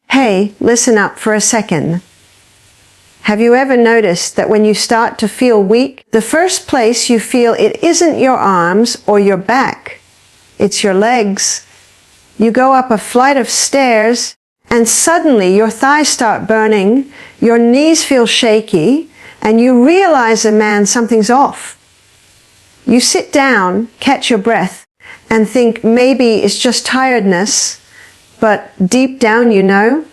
Hey, listen up for a second. Have you ever noticed that when you start to feel weak, the first place you feel it isn't your arms or your back, it's your legs. You go up a flight of stairs and suddenly your thighs start burning, your knees feel shaky, and you realize, something's off. You sit down, catch your breath, and think maybe it's just tiredness, but deep down you know,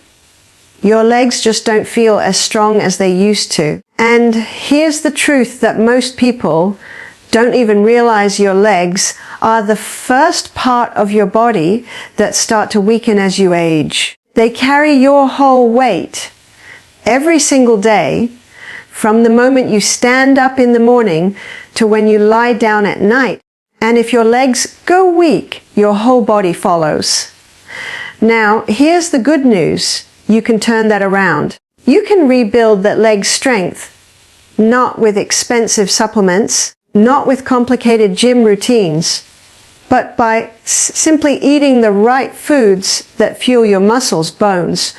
your legs just don't feel as strong as they used to. And here's the truth that most people don't even realize: your legs are the first part of your body that start to weaken as you age. They carry your whole weight every single day, from the moment you stand up in the morning to when you lie down at night. And if your legs go weak, your whole body follows. Now, here's the good news. You can turn that around. You can rebuild that leg strength, not with expensive supplements, not with complicated gym routines, but by simply eating the right foods that fuel your muscles, bones,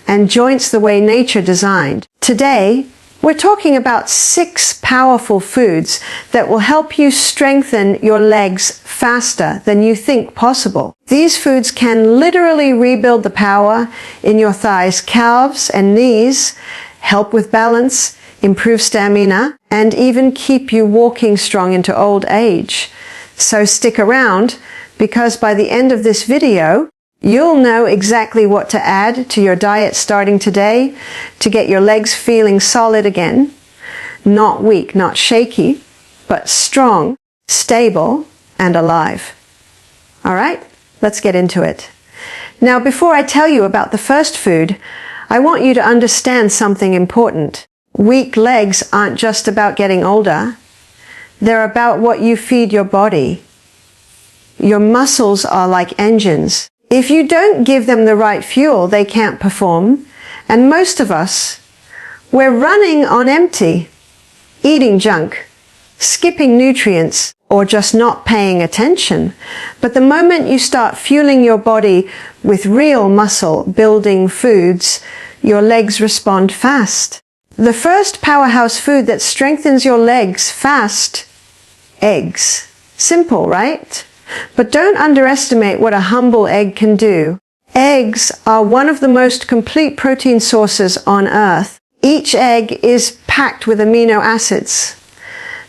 and joints the way nature designed. Today, we're talking about 6 powerful foods that will help you strengthen your legs faster than you think possible. These foods can literally rebuild the power in your thighs, calves, and knees, help with balance, improve stamina, and even keep you walking strong into old age. So stick around, because by the end of this video, you'll know exactly what to add to your diet starting today to get your legs feeling solid again. Not weak, not shaky, but strong, stable, and alive. All right, let's get into it. Now, before I tell you about the first food, I want you to understand something important. Weak legs aren't just about getting older. They're about what you feed your body. Your muscles are like engines. If you don't give them the right fuel, they can't perform. And most of us, we're running on empty, eating junk, skipping nutrients, or just not paying attention. But the moment you start fueling your body with real muscle-building foods, your legs respond fast. The first powerhouse food that strengthens your legs fast: eggs. Simple, right? But don't underestimate what a humble egg can do. Eggs are one of the most complete protein sources on Earth. Each egg is packed with amino acids,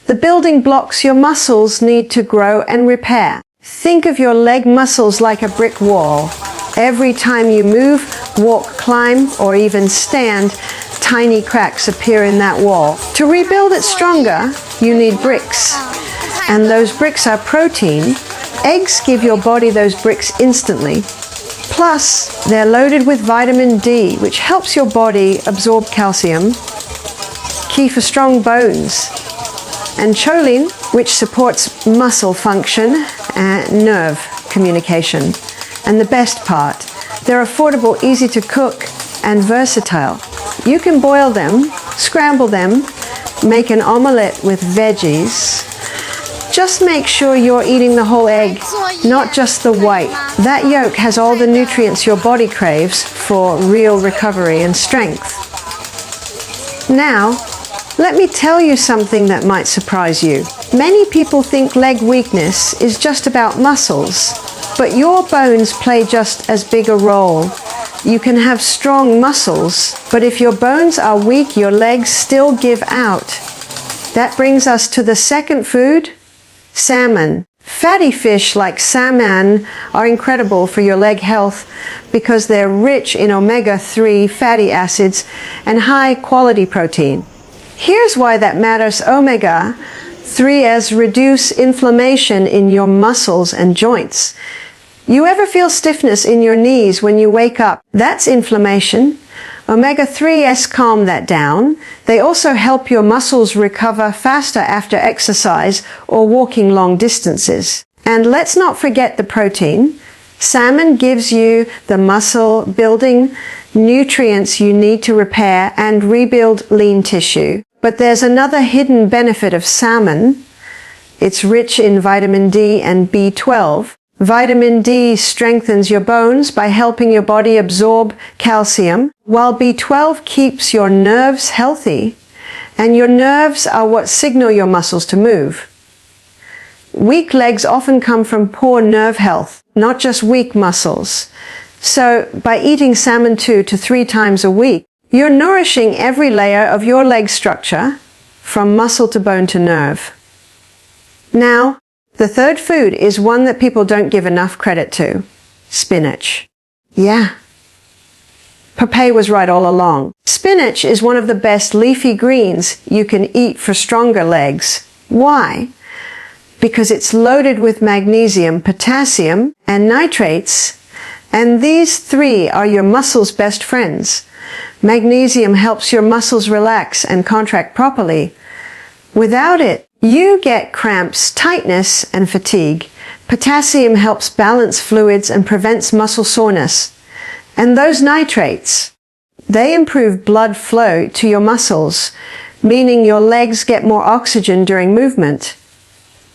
the building blocks your muscles need to grow and repair. Think of your leg muscles like a brick wall. Every time you move, walk, climb, or even stand, tiny cracks appear in that wall. To rebuild it stronger, you need bricks. And those bricks are protein. Eggs give your body those bricks instantly. Plus, they're loaded with vitamin D, which helps your body absorb calcium, key for strong bones, and choline, which supports muscle function and nerve communication. And the best part, they're affordable, easy to cook, and versatile. You can boil them, scramble them, make an omelette with veggies. Just make sure you're eating the whole egg, not just the white. That yolk has all the nutrients your body craves for real recovery and strength. Now, let me tell you something that might surprise you. Many people think leg weakness is just about muscles, but your bones play just as big a role. You can have strong muscles, but if your bones are weak, your legs still give out. That brings us to the second food: salmon. Fatty fish like salmon are incredible for your leg health because they're rich in omega-3 fatty acids and high-quality protein. Here's why that matters. Omega-3s reduce inflammation in your muscles and joints. You ever feel stiffness in your knees when you wake up? That's inflammation. Omega-3s calm that down. They also help your muscles recover faster after exercise or walking long distances. And let's not forget the protein. Salmon gives you the muscle building nutrients you need to repair and rebuild lean tissue. But there's another hidden benefit of salmon. It's rich in vitamin D and B12. Vitamin D strengthens your bones by helping your body absorb calcium, while B12 keeps your nerves healthy, and your nerves are what signal your muscles to move. Weak legs often come from poor nerve health, not just weak muscles. So, by eating salmon 2 to 3 times a week, you're nourishing every layer of your leg structure, from muscle to bone to nerve. Now, the third food is one that people don't give enough credit to: spinach. Yeah. Popeye was right all along. Spinach is one of the best leafy greens you can eat for stronger legs. Why? Because it's loaded with magnesium, potassium, and nitrates, and these 3 are your muscles' best friends. Magnesium helps your muscles relax and contract properly. Without it, you get cramps, tightness, and fatigue. Potassium helps balance fluids and prevents muscle soreness. And those nitrates, they improve blood flow to your muscles, meaning your legs get more oxygen during movement.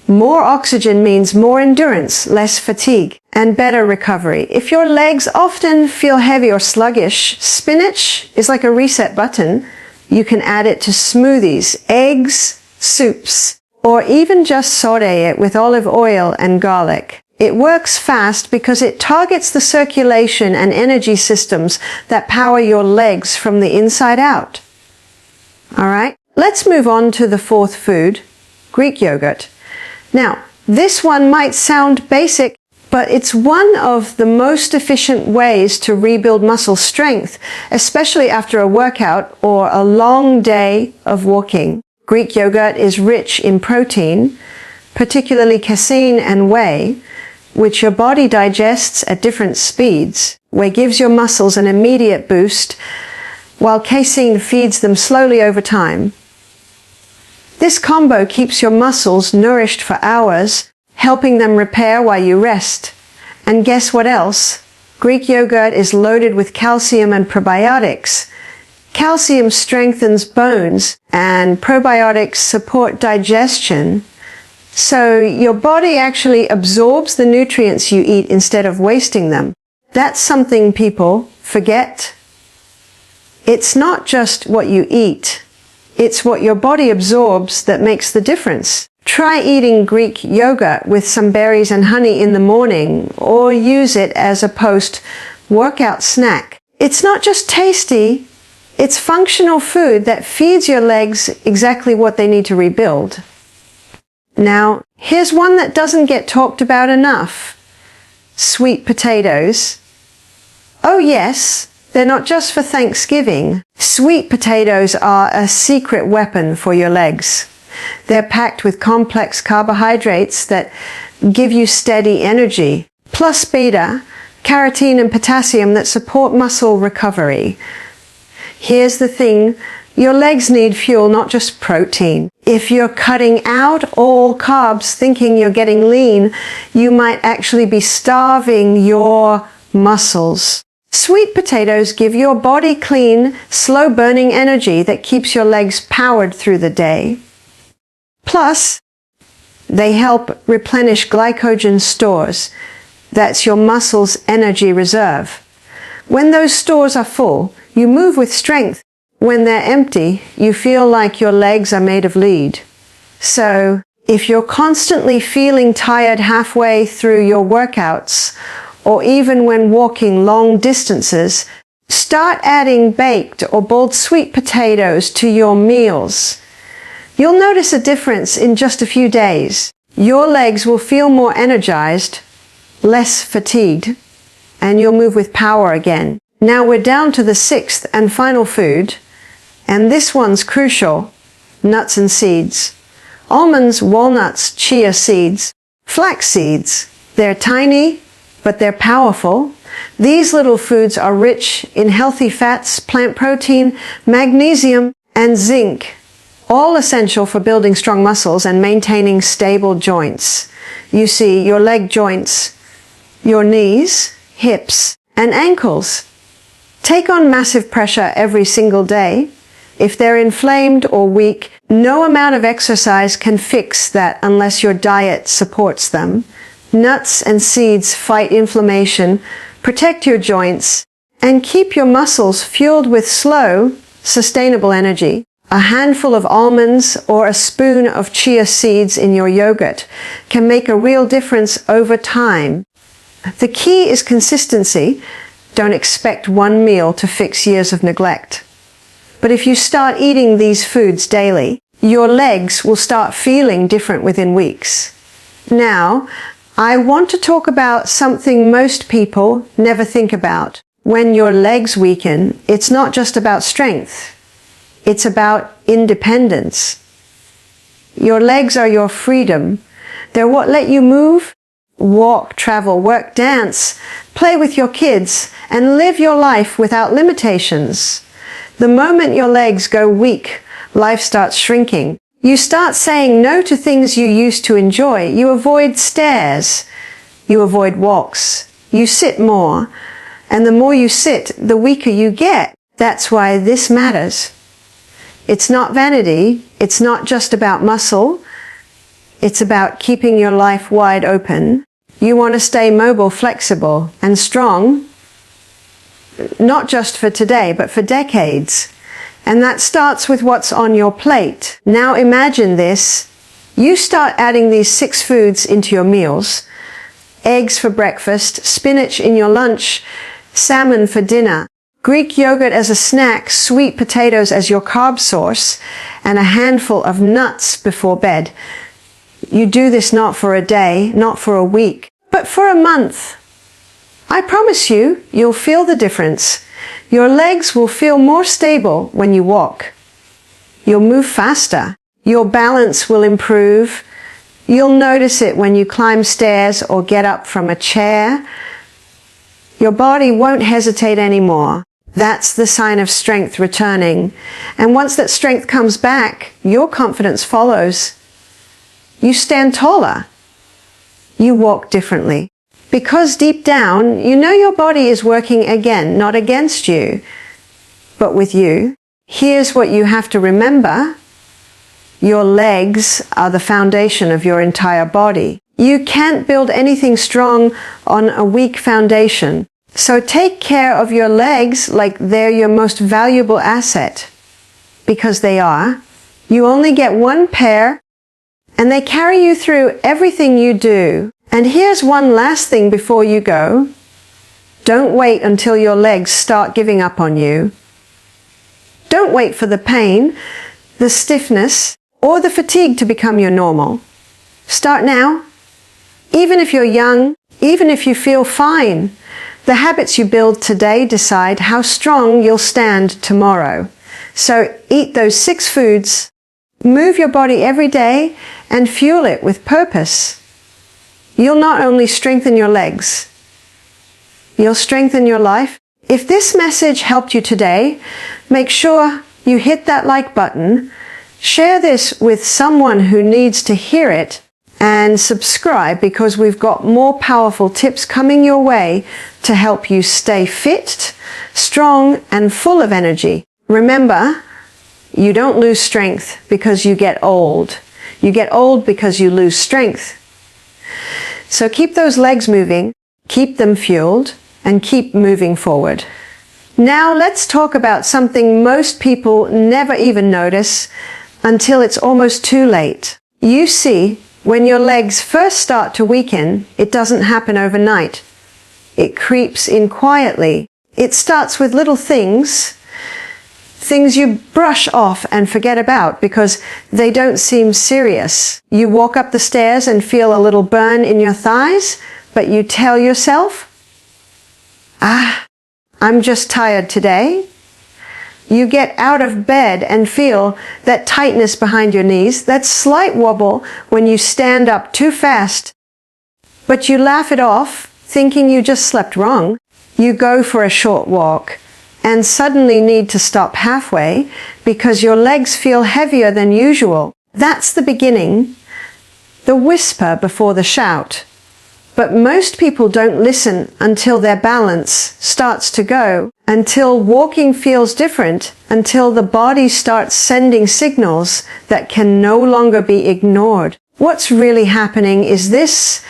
More oxygen means more endurance, less fatigue, and better recovery. If your legs often feel heavy or sluggish, spinach is like a reset button. You can add it to smoothies, eggs, soups, or even just saute it with olive oil and garlic. It works fast because it targets the circulation and energy systems that power your legs from the inside out. Alright, let's move on to the fourth food, Greek yogurt. Now, this one might sound basic, but it's one of the most efficient ways to rebuild muscle strength, especially after a workout or a long day of walking. Greek yogurt is rich in protein, particularly casein and whey, which your body digests at different speeds. Whey gives your muscles an immediate boost, while casein feeds them slowly over time. This combo keeps your muscles nourished for hours, helping them repair while you rest. And guess what else? Greek yogurt is loaded with calcium and probiotics. Calcium strengthens bones, and probiotics support digestion. So your body actually absorbs the nutrients you eat instead of wasting them. That's something people forget. It's not just what you eat. It's what your body absorbs that makes the difference. Try eating Greek yogurt with some berries and honey in the morning, or use it as a post-workout snack. It's not just tasty, it's functional food that feeds your legs exactly what they need to rebuild. Now, here's one that doesn't get talked about enough: sweet potatoes. Oh yes, they're not just for Thanksgiving. Sweet potatoes are a secret weapon for your legs. They're packed with complex carbohydrates that give you steady energy, plus beta, carotene, and potassium that support muscle recovery. Here's the thing, your legs need fuel, not just protein. If you're cutting out all carbs thinking you're getting lean, you might actually be starving your muscles. Sweet potatoes give your body clean, slow-burning energy that keeps your legs powered through the day. Plus, they help replenish glycogen stores. That's your muscle's energy reserve. When those stores are full, you move with strength. When they're empty, you feel like your legs are made of lead. So, if you're constantly feeling tired halfway through your workouts, or even when walking long distances, start adding baked or boiled sweet potatoes to your meals. You'll notice a difference in just a few days. Your legs will feel more energized, less fatigued, and you'll move with power again. Now we're down to the sixth and final food, and this one's crucial: nuts and seeds. Almonds, walnuts, chia seeds, flax seeds. They're tiny, but they're powerful. These little foods are rich in healthy fats, plant protein, magnesium, and zinc, all essential for building strong muscles and maintaining stable joints. You see, your leg joints, your knees, hips, and ankles take on massive pressure every single day. If they're inflamed or weak, no amount of exercise can fix that unless your diet supports them. Nuts and seeds fight inflammation, protect your joints, and keep your muscles fueled with slow, sustainable energy. A handful of almonds or a spoon of chia seeds in your yogurt can make a real difference over time. The key is consistency. Don't expect one meal to fix years of neglect. But if you start eating these foods daily, your legs will start feeling different within weeks. Now, I want to talk about something most people never think about. When your legs weaken, it's not just about strength. It's about independence. Your legs are your freedom. They're what let you move, walk, travel, work, dance, play with your kids, and live your life without limitations. The moment your legs go weak, life starts shrinking. You start saying no to things you used to enjoy. You avoid stairs. You avoid walks. You sit more. And the more you sit, the weaker you get. That's why this matters. It's not vanity. It's not just about muscle. It's about keeping your life wide open. You want to stay mobile, flexible, and strong, not just for today, but for decades. And that starts with what's on your plate. Now imagine this. You start adding these 6 foods into your meals. Eggs for breakfast, spinach in your lunch, salmon for dinner, Greek yogurt as a snack, sweet potatoes as your carb source, and a handful of nuts before bed. You do this not for a day, not for a week, but for a month. I promise you, you'll feel the difference. Your legs will feel more stable when you walk. You'll move faster. Your balance will improve. You'll notice it when you climb stairs or get up from a chair. Your body won't hesitate anymore. That's the sign of strength returning. And once that strength comes back, your confidence follows. You stand taller. You walk differently. Because deep down, you know your body is working again, not against you, but with you. Here's what you have to remember. Your legs are the foundation of your entire body. You can't build anything strong on a weak foundation. So take care of your legs like they're your most valuable asset. Because they are. You only get one pair, and they carry you through everything you do. And here's one last thing before you go. Don't wait until your legs start giving up on you. Don't wait for the pain, the stiffness, or the fatigue to become your normal. Start now. Even if you're young, even if you feel fine, the habits you build today decide how strong you'll stand tomorrow. So eat those 6 foods, move your body every day, and fuel it with purpose. You'll not only strengthen your legs, you'll strengthen your life. If this message helped you today, make sure you hit that like button, share this with someone who needs to hear it, and subscribe because we've got more powerful tips coming your way to help you stay fit, strong, and full of energy. Remember, you don't lose strength because you get old. You get old because you lose strength. So keep those legs moving, keep them fueled, and keep moving forward. Now let's talk about something most people never even notice until it's almost too late. You see, when your legs first start to weaken, it doesn't happen overnight. It creeps in quietly. It starts with little things you brush off and forget about because they don't seem serious. You walk up the stairs and feel a little burn in your thighs, but you tell yourself, I'm just tired today. You get out of bed and feel that tightness behind your knees, that slight wobble when you stand up too fast. But you laugh it off, thinking you just slept wrong. You go for a short walk and suddenly need to stop halfway because your legs feel heavier than usual. That's the beginning, the whisper before the shout. But most people don't listen until their balance starts to go, until walking feels different, until the body starts sending signals that can no longer be ignored. What's really happening is this: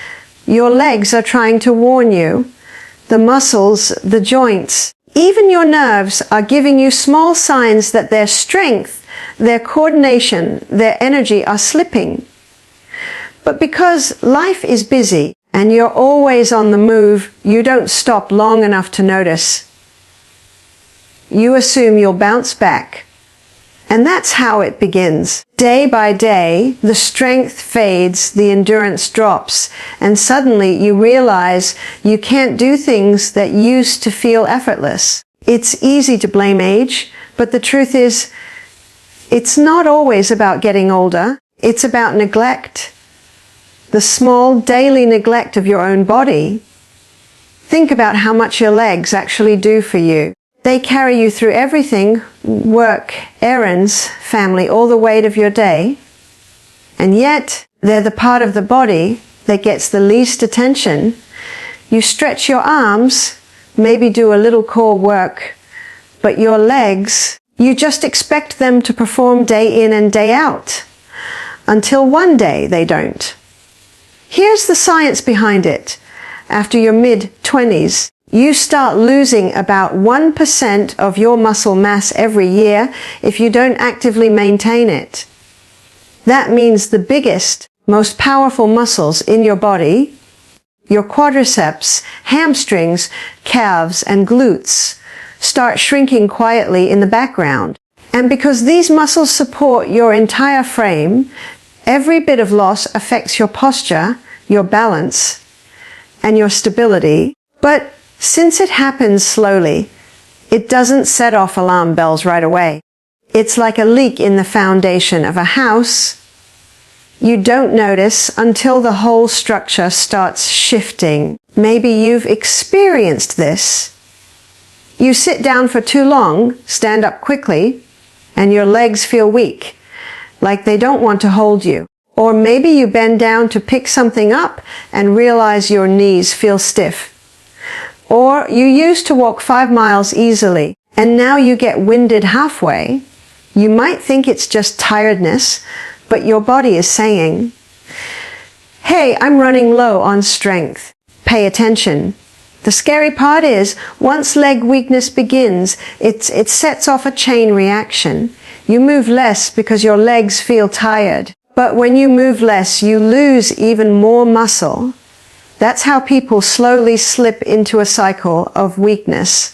Your legs are trying to warn you. The muscles, the joints, even your nerves are giving you small signs that their strength, their coordination, their energy are slipping. But because life is busy and you're always on the move, you don't stop long enough to notice. You assume you'll bounce back. And that's how it begins. Day by day, the strength fades, the endurance drops, and suddenly you realize you can't do things that used to feel effortless. It's easy to blame age, but the truth is, it's not always about getting older. It's about neglect. The small daily neglect of your own body. Think about how much your legs actually do for you. They carry you through everything, work, errands, family, all the weight of your day. And yet, they're the part of the body that gets the least attention. You stretch your arms, maybe do a little core work, but your legs, you just expect them to perform day in and day out. Until one day they don't. Here's the science behind it. After your mid-20s, you start losing about 1% of your muscle mass every year if you don't actively maintain it. That means the biggest, most powerful muscles in your body, your quadriceps, hamstrings, calves, and glutes, start shrinking quietly in the background. And because these muscles support your entire frame, every bit of loss affects your posture, your balance, and your stability. But since it happens slowly, it doesn't set off alarm bells right away. It's like a leak in the foundation of a house. You don't notice until the whole structure starts shifting. Maybe you've experienced this. You sit down for too long, stand up quickly, and your legs feel weak, like they don't want to hold you. Or maybe you bend down to pick something up and realize your knees feel stiff. Or you used to walk 5 miles easily, and now you get winded halfway. You might think it's just tiredness, but your body is saying, "Hey, I'm running low on strength. Pay attention." The scary part is, once leg weakness begins, it sets off a chain reaction. You move less because your legs feel tired. But when you move less, you lose even more muscle. That's how people slowly slip into a cycle of weakness.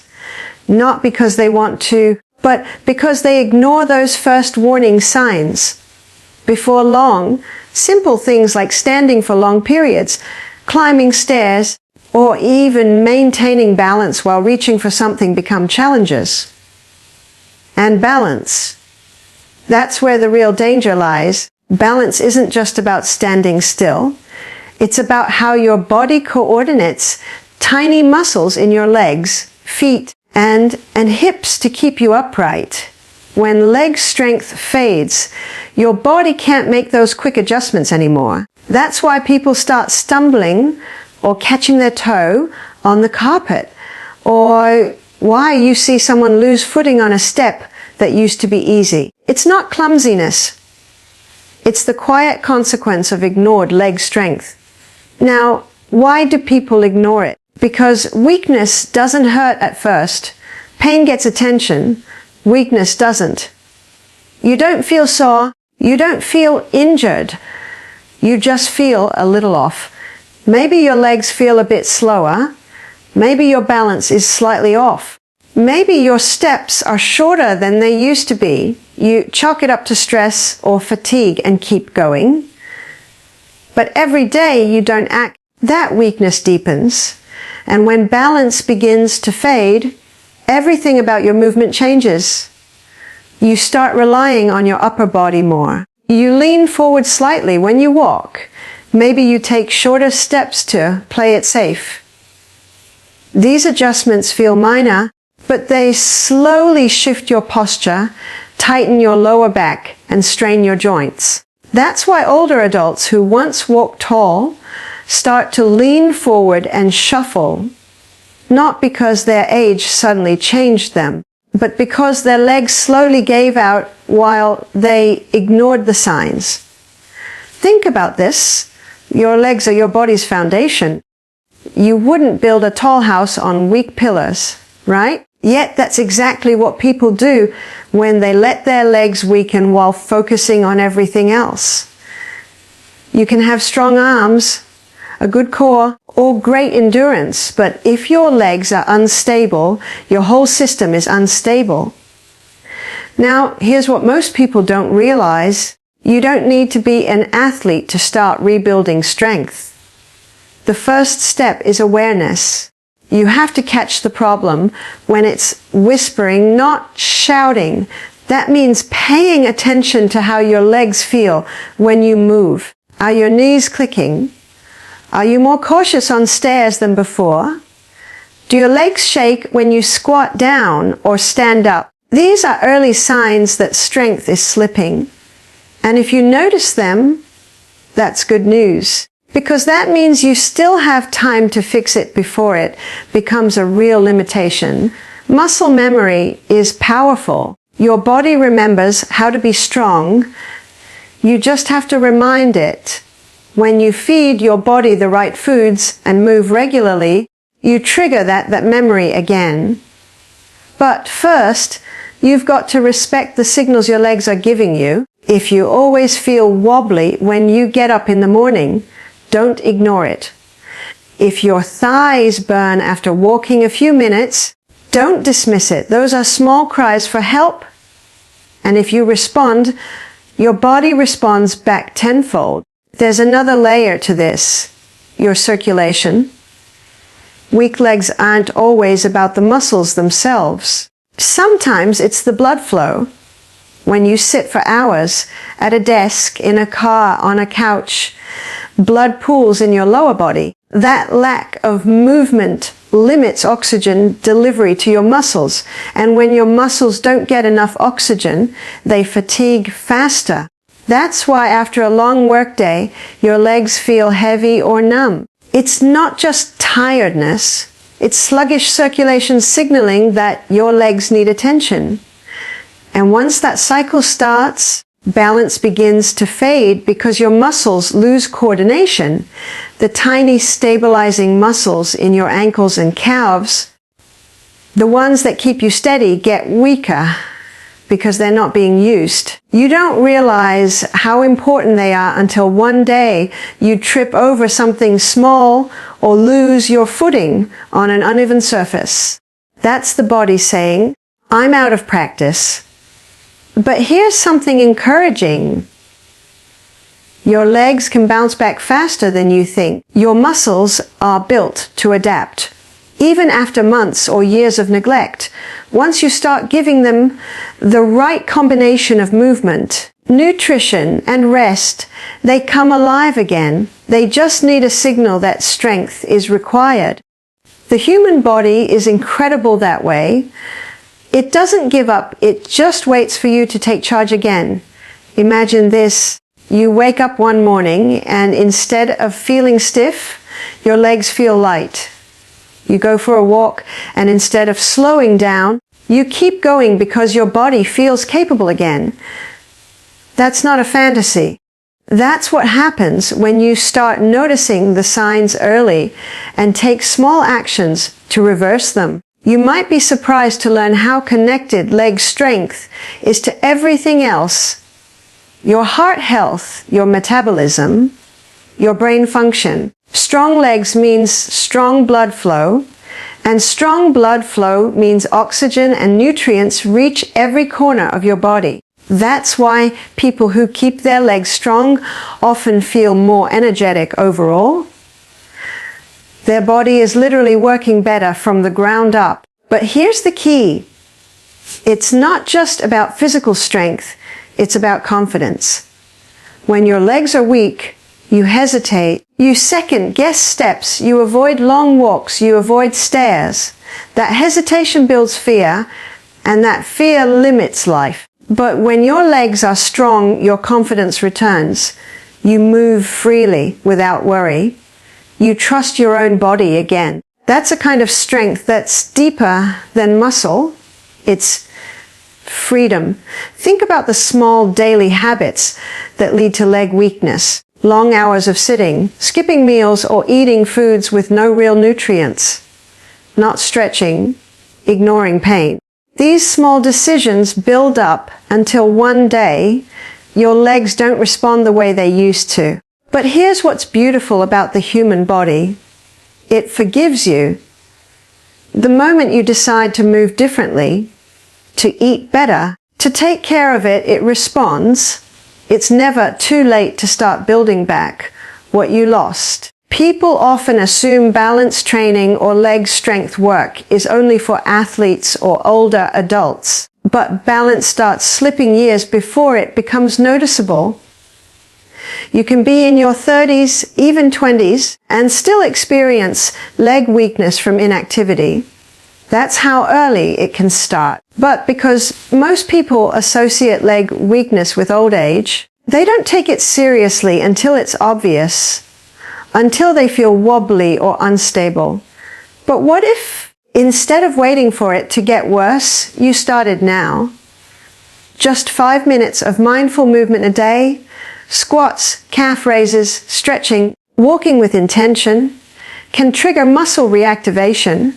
Not because they want to, but because they ignore those first warning signs. Before long, simple things like standing for long periods, climbing stairs, or even maintaining balance while reaching for something become challenges. And balance. That's where the real danger lies. Balance isn't just about standing still. It's about how your body coordinates tiny muscles in your legs, feet, and hips to keep you upright. When leg strength fades, your body can't make those quick adjustments anymore. That's why people start stumbling or catching their toe on the carpet, or why you see someone lose footing on a step that used to be easy. It's not clumsiness. It's the quiet consequence of ignored leg strength. Now, why do people ignore it? Because weakness doesn't hurt at first. Pain gets attention. Weakness doesn't. You don't feel sore. You don't feel injured. You just feel a little off. Maybe your legs feel a bit slower. Maybe your balance is slightly off. Maybe your steps are shorter than they used to be. You chalk it up to stress or fatigue and keep going. But every day you don't act, that weakness deepens. And when balance begins to fade, everything about your movement changes. You start relying on your upper body more. You lean forward slightly when you walk. Maybe you take shorter steps to play it safe. These adjustments feel minor, but they slowly shift your posture, tighten your lower back, and strain your joints. That's why older adults who once walked tall start to lean forward and shuffle, not because their age suddenly changed them, but because their legs slowly gave out while they ignored the signs. Think about this. Your legs are your body's foundation. You wouldn't build a tall house on weak pillars, right? Yet that's exactly what people do when they let their legs weaken while focusing on everything else. You can have strong arms, a good core, or great endurance, but if your legs are unstable, your whole system is unstable. Now, here's what most people don't realize. You don't need to be an athlete to start rebuilding strength. The first step is awareness. You have to catch the problem when it's whispering, not shouting. That means paying attention to how your legs feel when you move. Are your knees clicking? Are you more cautious on stairs than before? Do your legs shake when you squat down or stand up? These are early signs that strength is slipping. And if you notice them, that's good news, because that means you still have time to fix it before it becomes a real limitation. Muscle memory is powerful. Your body remembers how to be strong. You just have to remind it. When you feed your body the right foods and move regularly, you trigger that memory again. But first, you've got to respect the signals your legs are giving you. If you always feel wobbly when you get up in the morning, don't ignore it. If your thighs burn after walking a few minutes, don't dismiss it. Those are small cries for help. And if you respond, your body responds back tenfold. There's another layer to this, your circulation. Weak legs aren't always about the muscles themselves. Sometimes it's the blood flow. When you sit for hours at a desk, in a car, on a couch, blood pools in your lower body. That lack of movement limits oxygen delivery to your muscles. And when your muscles don't get enough oxygen, they fatigue faster. That's why after a long workday, your legs feel heavy or numb. It's not just tiredness. It's sluggish circulation signaling that your legs need attention. And once that cycle starts, balance begins to fade because your muscles lose coordination. The tiny stabilizing muscles in your ankles and calves, the ones that keep you steady, get weaker because they're not being used. You don't realize how important they are until one day you trip over something small or lose your footing on an uneven surface. That's the body saying, I'm out of practice. But here's something encouraging. Your legs can bounce back faster than you think. Your muscles are built to adapt. Even after months or years of neglect, once you start giving them the right combination of movement, nutrition, and rest, they come alive again. They just need a signal that strength is required. The human body is incredible that way. It doesn't give up, it just waits for you to take charge again. Imagine this. You wake up one morning and instead of feeling stiff, your legs feel light. You go for a walk and instead of slowing down, you keep going because your body feels capable again. That's not a fantasy. That's what happens when you start noticing the signs early and take small actions to reverse them. You might be surprised to learn how connected leg strength is to everything else. Your heart health, your metabolism, your brain function. Strong legs means strong blood flow, and strong blood flow means oxygen and nutrients reach every corner of your body. That's why people who keep their legs strong often feel more energetic overall. Their body is literally working better from the ground up. But here's the key. It's not just about physical strength, it's about confidence. When your legs are weak, you hesitate, you second-guess steps, you avoid long walks, you avoid stairs. That hesitation builds fear, and that fear limits life. But when your legs are strong, your confidence returns. You move freely without worry. You trust your own body again. That's a kind of strength that's deeper than muscle. It's freedom. Think about the small daily habits that lead to leg weakness. long hours of sitting, skipping meals, or eating foods with no real nutrients, not stretching, ignoring pain. These small decisions build up until one day your legs don't respond the way they used to. But here's what's beautiful about the human body. It forgives you. The moment you decide to move differently, to eat better, to take care of it, it responds. It's never too late to start building back what you lost. People often assume balance training or leg strength work is only for athletes or older adults, but balance starts slipping years before it becomes noticeable. You can be in your 30s, even 20s, and still experience leg weakness from inactivity. That's how early it can start. But because most people associate leg weakness with old age, they don't take it seriously until it's obvious, until they feel wobbly or unstable. But what if, instead of waiting for it to get worse, you started now? Just 5 minutes of mindful movement a day, squats, calf raises, stretching, walking with intention, can trigger muscle reactivation.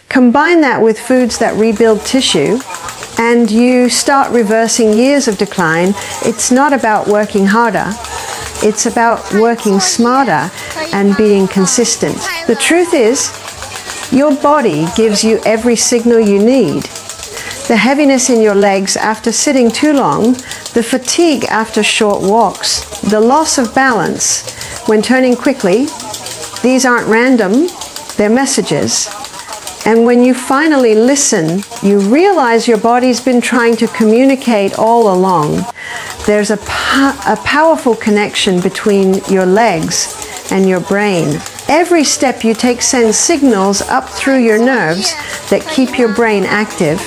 Combine that with foods that rebuild tissue, and you start reversing years of decline. It's not about working harder. It's about working smarter and being consistent. The truth is, your body gives you every signal you need. The heaviness in your legs after sitting too long, the fatigue after short walks, the loss of balance when turning quickly, these aren't random, they're messages. And when you finally listen, you realize your body's been trying to communicate all along. There's a powerful connection between your legs and your brain. Every step you take sends signals up through your nerves that keep your brain active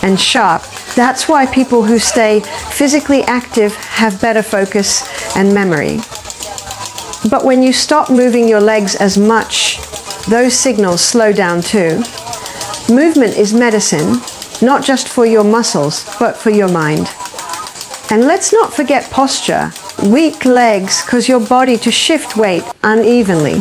and sharp. That's why people who stay physically active have better focus and memory. But when you stop moving your legs as much, those signals slow down too. Movement is medicine, not just for your muscles, but for your mind. And let's not forget posture. Weak legs cause your body to shift weight unevenly.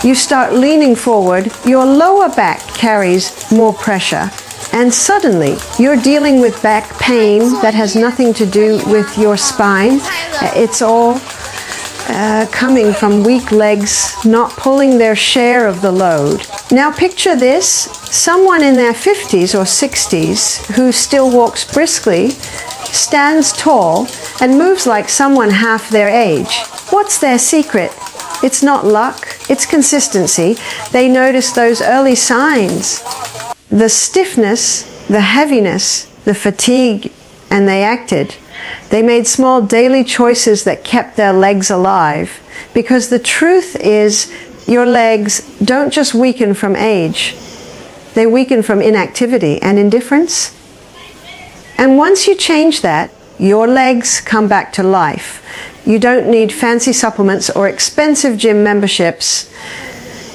You start leaning forward, your lower back carries more pressure, and suddenly you're dealing with back pain that has nothing to do with your spine. It's all coming from weak legs not pulling their share of the load. Now picture this, someone in their 50s or 60s who still walks briskly, stands tall, and moves like someone half their age. What's their secret? It's not luck, it's consistency. They noticed those early signs. The stiffness, the heaviness, the fatigue, and they acted. They made small daily choices that kept their legs alive. Because the truth is, your legs don't just weaken from age. They weaken from inactivity and indifference. And once you change that, your legs come back to life. You don't need fancy supplements or expensive gym memberships.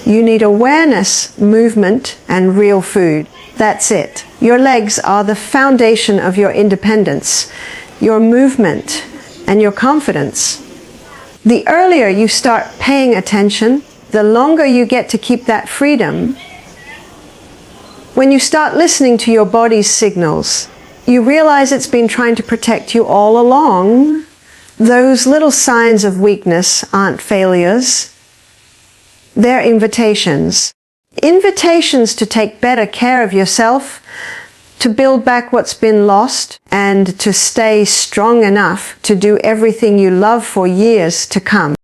You need awareness, movement, and real food. That's it. Your legs are the foundation of your independence, your movement, and your confidence. The earlier you start paying attention, the longer you get to keep that freedom. When you start listening to your body's signals, you realize it's been trying to protect you all along. Those little signs of weakness aren't failures. They're invitations. Invitations to take better care of yourself, to build back what's been lost, and to stay strong enough to do everything you love for years to come.